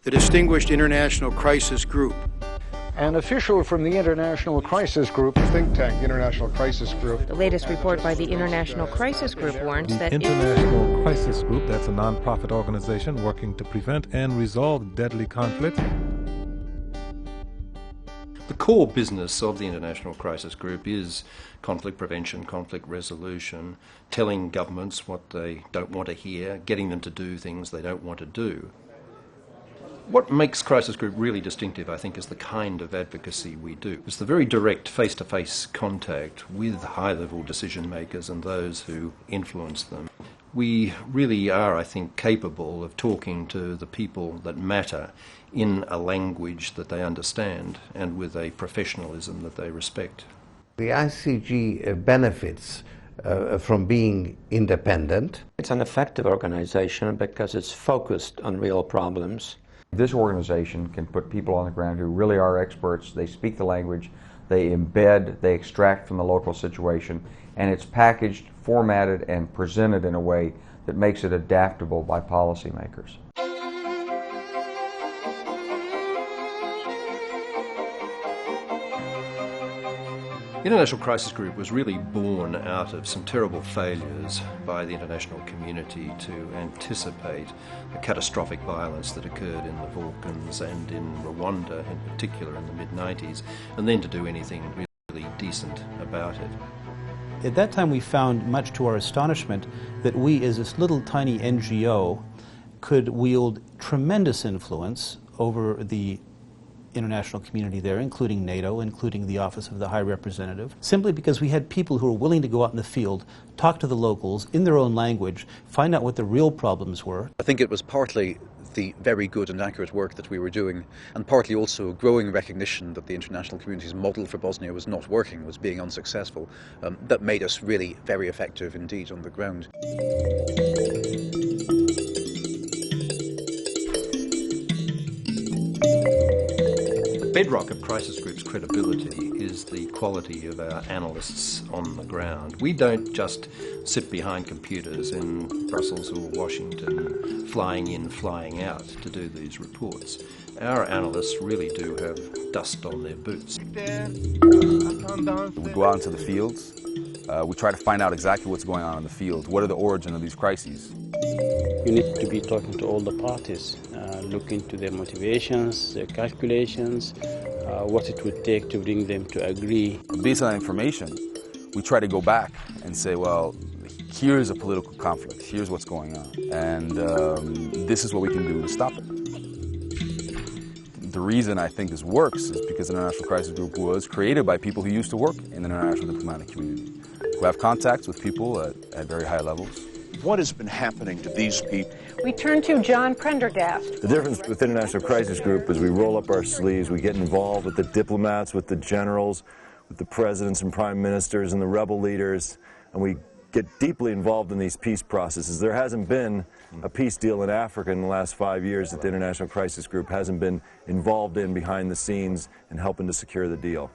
the Distinguished International Crisis Group. An official from the International Crisis Group, think tank, International Crisis Group. The latest report by the International Crisis Group warns that... The International Crisis Group, that's a non-profit organization working to prevent and resolve deadly conflicts. The core business of the International Crisis Group is conflict prevention, conflict resolution, telling governments what they don't want to hear, getting them to do things they don't want to do. What makes Crisis Group really distinctive, I think, is the kind of advocacy we do. It's the very direct face-to-face contact with high-level decision makers and those who influence them. We really are, I think, capable of talking to the people that matter in a language that they understand and with a professionalism that they respect. The ICG benefits from being independent. It's an effective organization because it's focused on real problems. This organization can put people on the ground who really are experts. They speak the language, they embed, they extract from the local situation, and it's packaged, formatted, and presented in a way that makes it adaptable by policymakers. The International Crisis Group was really born out of some terrible failures by the international community to anticipate the catastrophic violence that occurred in the Balkans and in Rwanda in particular in the mid-90s, and then to do anything really decent about it. At that time we found, much to our astonishment, that we as this little tiny NGO could wield tremendous influence over the international community there, including NATO, including the Office of the High Representative, simply because we had people who were willing to go out in the field, talk to the locals in their own language, find out what the real problems were. I think it was partly the very good and accurate work that we were doing, and partly also a growing recognition that the international community's model for Bosnia was not working, was being unsuccessful, that made us really very effective indeed on the ground. Bedrock of Crisis Group's credibility is the quality of our analysts on the ground. We don't just sit behind computers in Brussels or Washington, flying in, flying out to do these reports. Our analysts really do have dust on their boots. We go out into the fields. We try to find out exactly what's going on in the field. What are the origin of these crises? You need to be talking to all the parties, look into their motivations, their calculations, what it would take to bring them to agree. Based on that information, we try to go back and say, well, here's a political conflict, here's what's going on, and this is what we can do to stop it. The reason I think this works is because the International Crisis Group was created by people who used to work in the international diplomatic community, who have contacts with people at very high levels. What has been happening to these people? We turn to John Prendergast. The difference with International Crisis Group is we roll up our sleeves, we get involved with the diplomats, with the generals, with the presidents and prime ministers and the rebel leaders, and we get deeply involved in these peace processes. There hasn't been a peace deal in Africa in the last 5 years that the International Crisis Group hasn't been involved in behind the scenes and helping to secure the deal.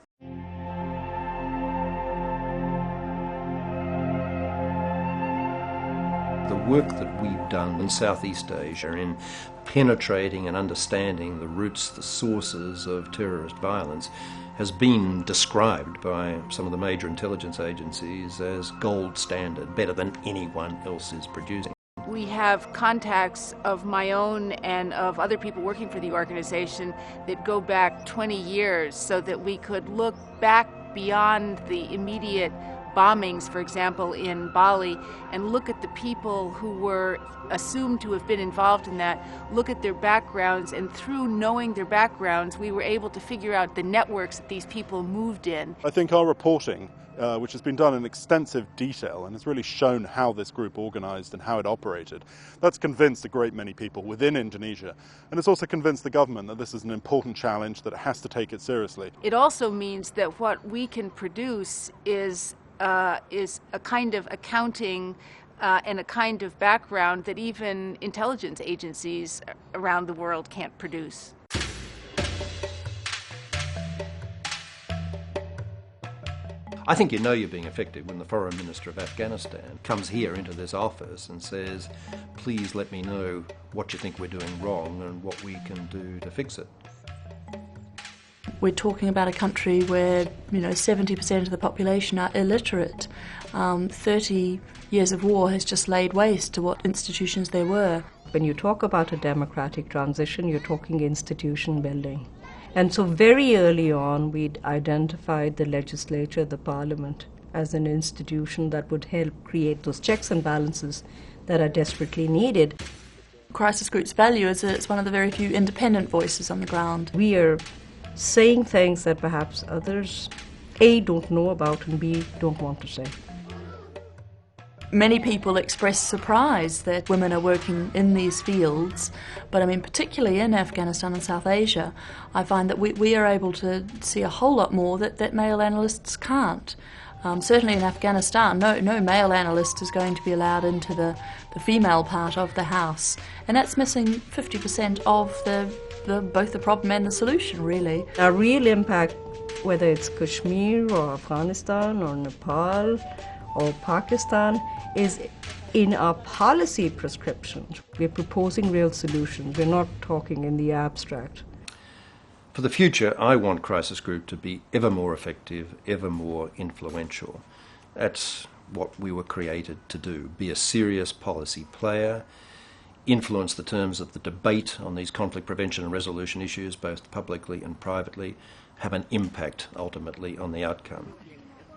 The work that we've done in Southeast Asia in penetrating and understanding the roots, the sources of terrorist violence has been described by some of the major intelligence agencies as gold standard, better than anyone else is producing. We have contacts of my own and of other people working for the organization that go back 20 years so that we could look back beyond the immediate bombings, for example, in Bali, and look at the people who were assumed to have been involved in that, look at their backgrounds, and through knowing their backgrounds, we were able to figure out the networks that these people moved in. I think our reporting, which has been done in extensive detail and has really shown how this group organized and how it operated, that's convinced a great many people within Indonesia, and it's also convinced the government that this is an important challenge, that it has to take it seriously. It also means that what we can produce is a kind of accounting and a kind of background that even intelligence agencies around the world can't produce. I think you know you're being effective when the Foreign Minister of Afghanistan comes here into this office and says, please let me know what you think we're doing wrong and what we can do to fix it. We're talking about a country where 70% of the population are illiterate. 30 years of war has just laid waste to what institutions there were. When you talk about a democratic transition, you're talking institution building. And so very early on, we'd identified the legislature, the parliament, as an institution that would help create those checks and balances that are desperately needed. Crisis Group's value is that it's one of the very few independent voices on the ground. We are saying things that perhaps others, A, don't know about, and B, don't want to say. Many people express surprise that women are working in these fields, but particularly in Afghanistan and South Asia, I find that we are able to see a whole lot more that male analysts can't. Certainly in Afghanistan, no male analyst is going to be allowed into the female part of the house, and that's missing 50% of both the problem and the solution, really. Our real impact, whether it's Kashmir or Afghanistan or Nepal or Pakistan, is in our policy prescriptions. We're proposing real solutions. We're not talking in the abstract. For the future, I want Crisis Group to be ever more effective, ever more influential. That's what we were created to do, be a serious policy player, influence the terms of the debate on these conflict prevention and resolution issues, both publicly and privately, have an impact ultimately on the outcome.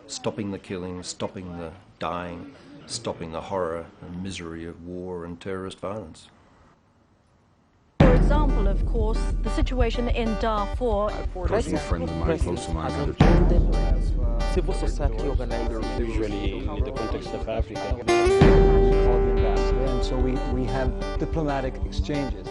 Stopping the killing, stopping the dying, stopping the horror and misery of war and terrorist violence. For example, of course, the situation in Darfur. Personal friend of mine, close to mine. Civil society organizers, usually in the context of Africa. And so we have diplomatic exchanges.